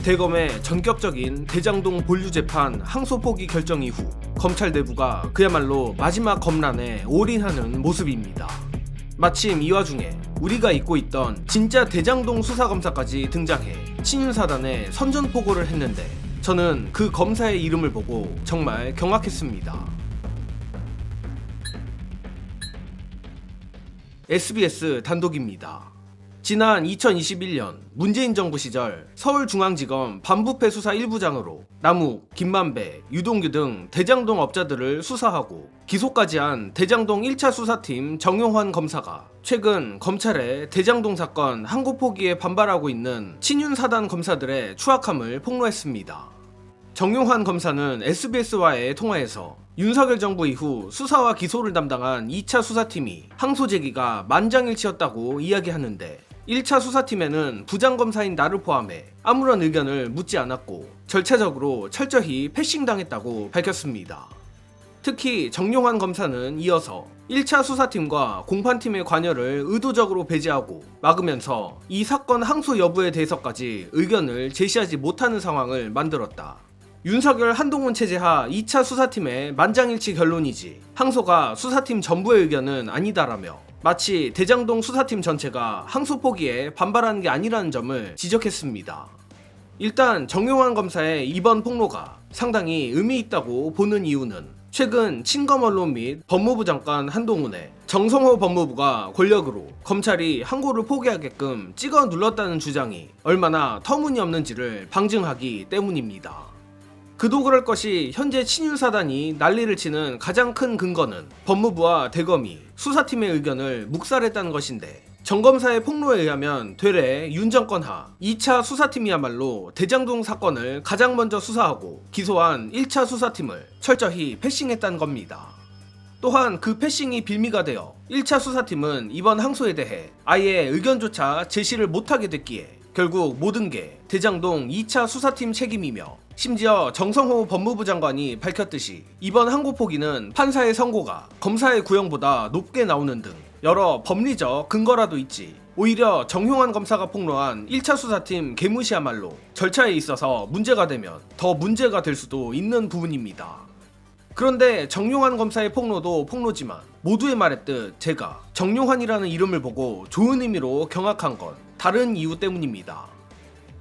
대검의 전격적인 대장동 본류 재판 항소 포기 결정 이후 검찰 내부가 그야말로 마지막 검란에 올인하는 모습입니다. 마침 이 와중에 우리가 잊고 있던 진짜 대장동 수사검사까지 등장해 친윤사단에 선전포고를 했는데 저는 그 검사의 이름을 보고 정말 경악했습니다. SBS 단독입니다. 지난 2021년 문재인 정부 시절 서울중앙지검 반부패 수사 1부장으로 남욱, 김만배, 유동규 등 대장동 업자들을 수사하고 기소까지 한 대장동 1차 수사팀 정용환 검사가 최근 검찰의 대장동 사건 항고 포기에 반발하고 있는 친윤사단 검사들의 추악함을 폭로했습니다. 정용환 검사는 SBS와의 통화에서 윤석열 정부 이후 수사와 기소를 담당한 2차 수사팀이 항소 제기가 만장일치였다고 이야기하는데 1차 수사팀에는 부장검사인 나를 포함해 아무런 의견을 묻지 않았고 절차적으로 철저히 패싱당했다고 밝혔습니다. 특히 정용환 검사는 이어서 1차 수사팀과 공판팀의 관여를 의도적으로 배제하고 막으면서 이 사건 항소 여부에 대해서까지 의견을 제시하지 못하는 상황을 만들었다. 윤석열 한동훈 체제하 2차 수사팀의 만장일치 결론이지 항소가 수사팀 전부의 의견은 아니다라며 마치 대장동 수사팀 전체가 항소 포기에 반발하는 게 아니라는 점을 지적했습니다. 일단 정용환 검사의 이번 폭로가 상당히 의미 있다고 보는 이유는 최근 친검 언론 및 법무부 장관 한동훈의 정성호 법무부가 권력으로 검찰이 항고를 포기하게끔 찍어 눌렀다는 주장이 얼마나 터무니없는지를 방증하기 때문입니다. 그도 그럴 것이 현재 친윤사단이 난리를 치는 가장 큰 근거는 법무부와 대검이 수사팀의 의견을 묵살했다는 것인데 정검사의 폭로에 의하면 되레 윤 정권 하 2차 수사팀이야말로 대장동 사건을 가장 먼저 수사하고 기소한 1차 수사팀을 철저히 패싱했다는 겁니다. 또한 그 패싱이 빌미가 되어 1차 수사팀은 이번 항소에 대해 아예 의견조차 제시를 못하게 됐기에 결국 모든 게 대장동 2차 수사팀 책임이며 심지어 정성호 법무부 장관이 밝혔듯이 이번 항고 포기는 판사의 선고가 검사의 구형보다 높게 나오는 등 여러 법리적 근거라도 있지 오히려 정용환 검사가 폭로한 1차 수사팀 개무시야말로 절차에 있어서 문제가 되면 더 문제가 될 수도 있는 부분입니다. 그런데 정용환 검사의 폭로도 폭로지만 모두의 말했듯 제가 정용환이라는 이름을 보고 좋은 의미로 경악한 건 다른 이유 때문입니다.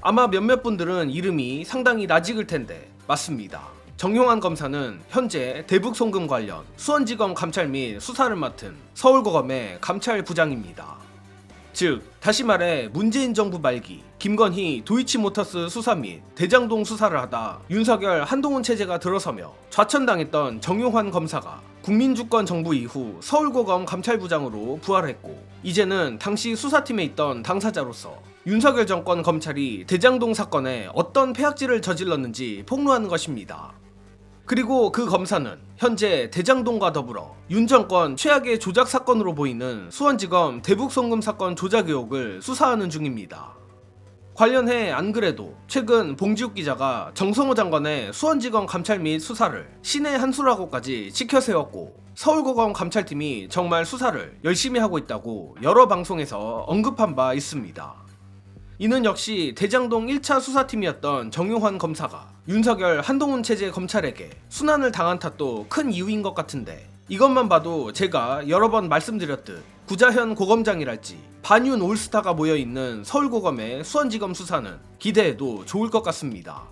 아마 몇몇 분들은 이름이 상당히 낯익을 텐데 맞습니다. 정용환 검사는 현재 대북 송금 관련 수원지검 감찰 및 수사를 맡은 서울고검의 감찰부장입니다. 즉 다시 말해 문재인 정부 말기 김건희 도이치모터스 수사 및 대장동 수사를 하다 윤석열 한동훈 체제가 들어서며 좌천당했던 정용환 검사가 국민주권 정부 이후 서울고검 감찰부장으로 부활했고 이제는 당시 수사팀에 있던 당사자로서 윤석열 정권 검찰이 대장동 사건에 어떤 폐악질을 저질렀는지 폭로하는 것입니다. 그리고 그 검사는 현재 대장동과 더불어 윤 정권 최악의 조작 사건으로 보이는 수원지검 대북송금 사건 조작 의혹을 수사하는 중입니다. 관련해 안 그래도 최근 봉지욱 기자가 정성호 장관의 수원지검 감찰 및 수사를 신의 한 수라고까지 치켜세웠고 서울고검 감찰팀이 정말 수사를 열심히 하고 있다고 여러 방송에서 언급한 바 있습니다. 이는 역시 대장동 1차 수사팀이었던 정용환 검사가 윤석열 한동훈 체제 검찰에게 순환을 당한 탓도 큰 이유인 것 같은데 이것만 봐도 제가 여러 번 말씀드렸듯 구자현 고검장이랄지 반윤 올스타가 모여있는 서울고검의 수원지검 수사는 기대해도 좋을 것 같습니다.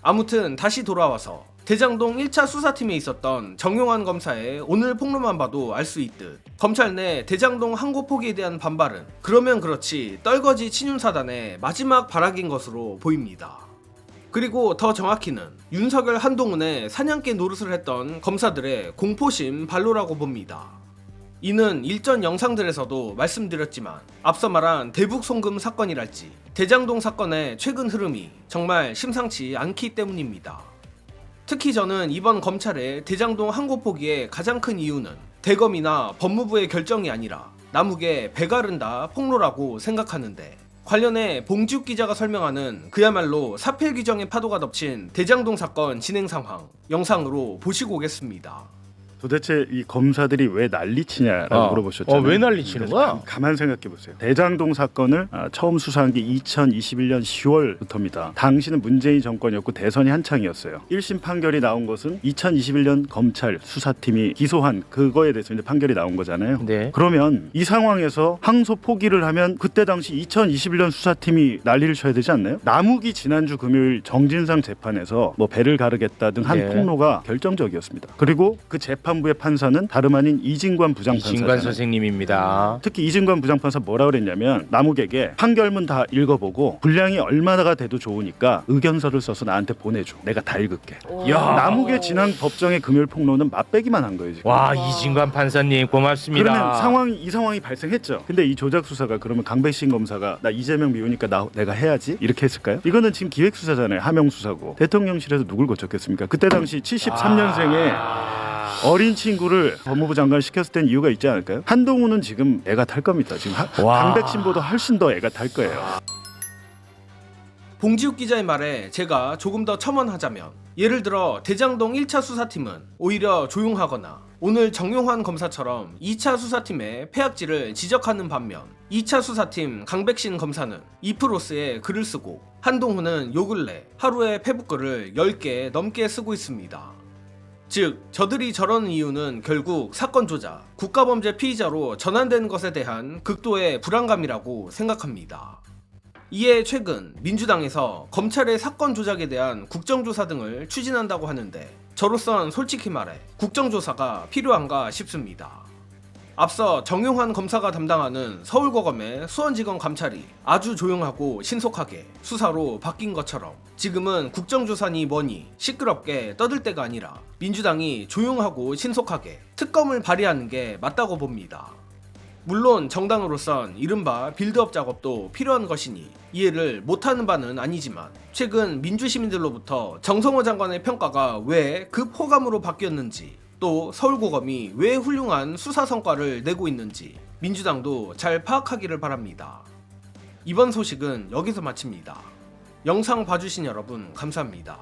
아무튼 다시 돌아와서 대장동 1차 수사팀에 있었던 정용환 검사의 오늘 폭로만 봐도 알 수 있듯 검찰 내 대장동 항고 포기에 대한 반발은 그러면 그렇지 떨거지 친윤사단의 마지막 발악인 것으로 보입니다. 그리고 더 정확히는 윤석열 한동훈의 사냥개 노릇을 했던 검사들의 공포심 발로라고 봅니다. 이는 일전 영상들에서도 말씀드렸지만 앞서 말한 대북 송금 사건이랄지 대장동 사건의 최근 흐름이 정말 심상치 않기 때문입니다. 특히 저는 이번 검찰의 대장동 항고 포기의 가장 큰 이유는 대검이나 법무부의 결정이 아니라 남욱의 배가른다 폭로라고 생각하는데 관련해 봉지욱 기자가 설명하는 그야말로 사필 규정의 파도가 덮친 대장동 사건 진행 상황 영상으로 보시고 오겠습니다. 도대체 이 검사들이 왜 난리치냐라고 물어보셨잖아요. 왜 난리치는 거야? 가만 생각해 보세요. 대장동 사건을 처음 수사한 게 2021년 10월부터입니다. 당시는 문재인 정권이었고 대선이 한창이었어요. 1심 판결이 나온 것은 2021년 검찰 수사팀이 기소한 그거에 대해서 이제 판결이 나온 거잖아요. 네. 그러면 이 상황에서 항소 포기를 하면 그때 당시 2021년 수사팀이 난리를 쳐야 되지 않나요? 남욱이 지난주 금요일 정진상 재판에서 뭐 배를 가르겠다 등 한 네. 폭로가 결정적이었습니다. 그리고 그 재판부의 판사는 다름 아닌 이진관 부장판사잖아요. 이진관 선생님입니다. 특히 이진관 부장판사 뭐라 그랬냐면 남욱에게 판결문 다 읽어보고 분량이 얼마나 돼도 좋으니까 의견서를 써서 나한테 보내줘. 내가 다 읽을게. 야. 남욱의 지난 법정의 금요일 폭로는 맛배기만 한 거예요. 지금. 와, 이진관 판사님 고맙습니다. 그러면 이 상황이 발생했죠. 근데 이 조작 수사가 그러면 강백신 검사가 나 이재명 미우니까 내가 해야지 이렇게 했을까요? 이거는 지금 기획 수사잖아요. 하명 수사고 대통령실에서 누굴 고쳤겠습니까? 그때 당시 73년생에 어린 친구를 법무부 장관 시켰을 땐 이유가 있지 않을까요? 한동훈은 지금 애가 탈 겁니다. 지금 강백신보다 훨씬 더 애가 탈 거예요. 봉지욱 기자의 말에 제가 조금 더 첨언하자면, 예를 들어 대장동 1차 수사팀은 오히려 조용하거나 오늘 정용환 검사처럼 2차 수사팀의 폐악질을 지적하는 반면 2차 수사팀 강백신 검사는 이프로스에 글을 쓰고 한동훈은 요 근래 하루에 페북글을 10개 넘게 쓰고 있습니다. 즉 저들이 저러는 이유는 결국 사건 조작, 국가범죄 피의자로 전환되는 것에 대한 극도의 불안감이라고 생각합니다. 이에 최근 민주당에서 검찰의 사건 조작에 대한 국정조사 등을 추진한다고 하는데, 저로선 솔직히 말해 국정조사가 필요한가 싶습니다. 앞서 정용환 검사가 담당하는 서울고검의 수원지검 감찰이 아주 조용하고 신속하게 수사로 바뀐 것처럼 지금은 국정조사니 뭐니 시끄럽게 떠들 때가 아니라 민주당이 조용하고 신속하게 특검을 발의하는 게 맞다고 봅니다. 물론 정당으로선 이른바 빌드업 작업도 필요한 것이니 이해를 못하는 바는 아니지만, 최근 민주시민들로부터 정성호 장관의 평가가 왜 급호감으로 바뀌었는지, 또 서울고검이 왜 훌륭한 수사 성과를 내고 있는지 민주당도 잘 파악하기를 바랍니다. 이번 소식은 여기서 마칩니다. 영상 봐주신 여러분 감사합니다.